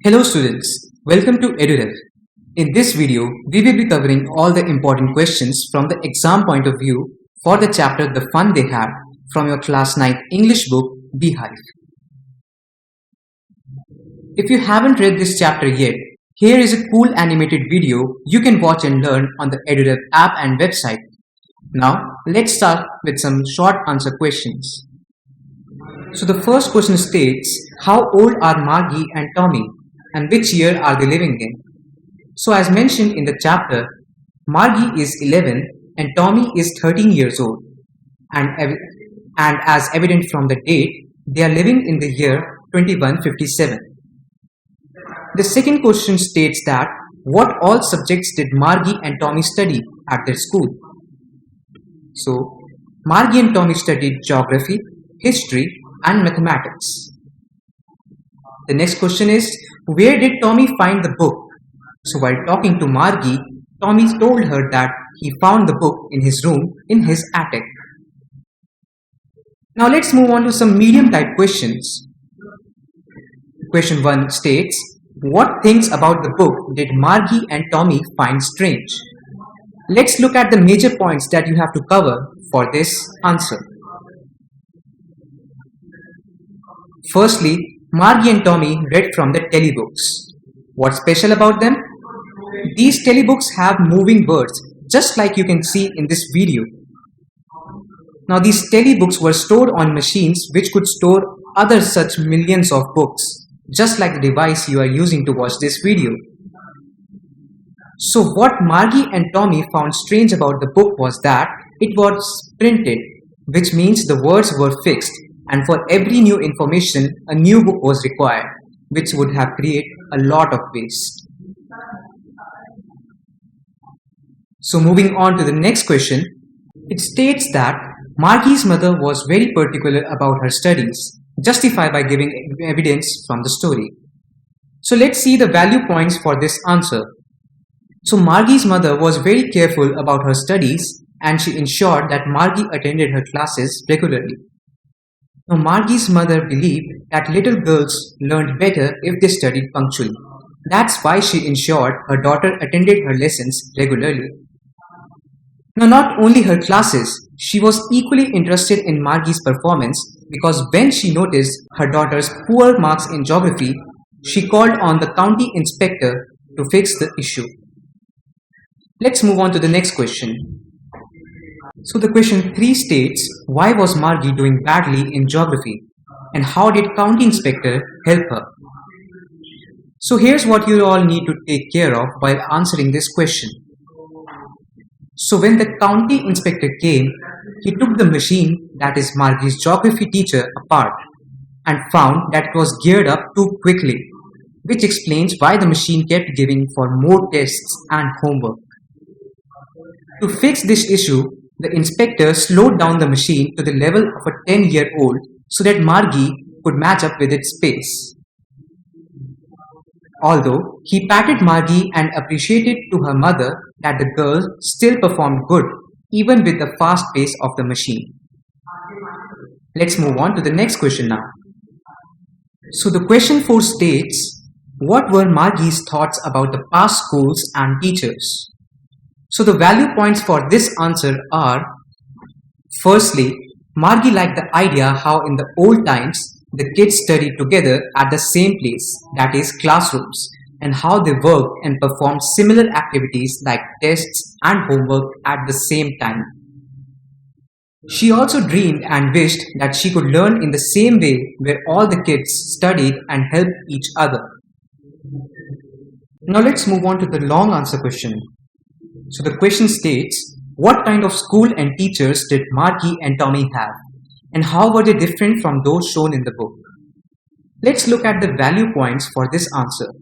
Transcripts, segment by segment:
Hello students, welcome to EduRev. In this video, we will be covering all the important questions from the exam point of view for the chapter The Fun They Had from your class 9 English book Beehive. If you haven't read this chapter yet, here is a cool animated video you can watch and learn on the EduRev app and website. Now, let's start with some short answer questions. So the first question states, how old are Margie and Tommy and which year are they living in? So as mentioned in the chapter, Margie is 11 and Tommy is 13 years old. And as evident from the date, they are living in the year 2157. The second question states that, what all subjects did Margie and Tommy study at their school? So, Margie and Tommy studied geography, history, and mathematics. The next question is, where did Tommy find the book? So while talking to Margie, Tommy told her that he found the book in his room in his attic. Now let's move on to some medium type questions. Question 1 states, what things about the book did Margie and Tommy find strange? Let's look at the major points that you have to cover for this answer. Firstly, Margie and Tommy read from the telebooks. What's special about them? These telebooks have moving words, just like you can see in this video. Now these telebooks were stored on machines which could store other such millions of books, just like the device you are using to watch this video. So what Margie and Tommy found strange about the book was that it was printed, which means the words were fixed. And for every new information, a new book was required, which would have created a lot of waste. So moving on to the next question, it states that Margie's mother was very particular about her studies, justified by giving evidence from the story. So let's see the value points for this answer. So Margie's mother was very careful about her studies and she ensured that Margie attended her classes regularly. Now, Margie's mother believed that little girls learned better if they studied punctually. That's why she ensured her daughter attended her lessons regularly. Now, not only her classes, she was equally interested in Margie's performance because when she noticed her daughter's poor marks in geography, she called on the county inspector to fix the issue. Let's move on to the next question. So the question 3 states, why was Margie doing badly in geography and how did county inspector help her? So here's what you all need to take care of while answering this question. So when the county inspector came, he took the machine, that is Margie's geography teacher, apart and found that it was geared up too quickly, which explains why the machine kept giving for more tests and homework. To fix this issue, the inspector slowed down the machine to the level of a 10-year-old so that Margie could match up with its pace. Although he patted Margie and appreciated to her mother that the girl still performed good even with the fast pace of the machine. Let's move on to the next question now. So the question 4 states, what were Margie's thoughts about the past schools and teachers? So the value points for this answer are, firstly, Margie liked the idea how in the old times the kids studied together at the same place, that is classrooms, and how they worked and performed similar activities like tests and homework at the same time. She also dreamed and wished that she could learn in the same way where all the kids studied and helped each other. Now let's move on to the long answer question. So the question states, what kind of school and teachers did Margie and Tommy have? And how were they different from those shown in the book? Let's look at the value points for this answer.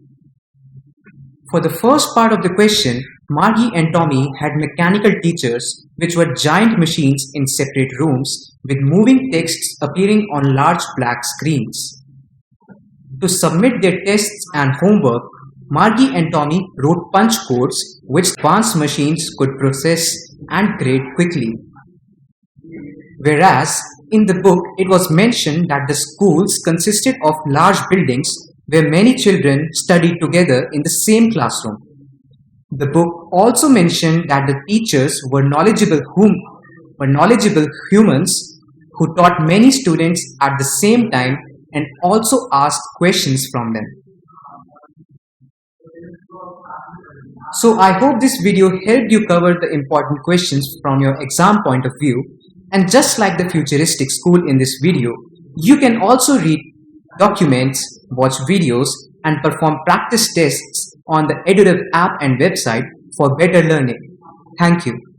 For the first part of the question, Margie and Tommy had mechanical teachers, which were giant machines in separate rooms with moving texts appearing on large black screens. To submit their tests and homework, Margie and Tommy wrote punch codes which advanced machines could process and grade quickly. Whereas in the book it was mentioned that the schools consisted of large buildings where many children studied together in the same classroom. The book also mentioned that the teachers were knowledgeable humans who taught many students at the same time and also asked questions from them. So I hope this video helped you cover the important questions from your exam point of view. And just like the futuristic school in this video, you can also read documents, watch videos, and perform practice tests on the EduRev app and website for better learning. Thank you.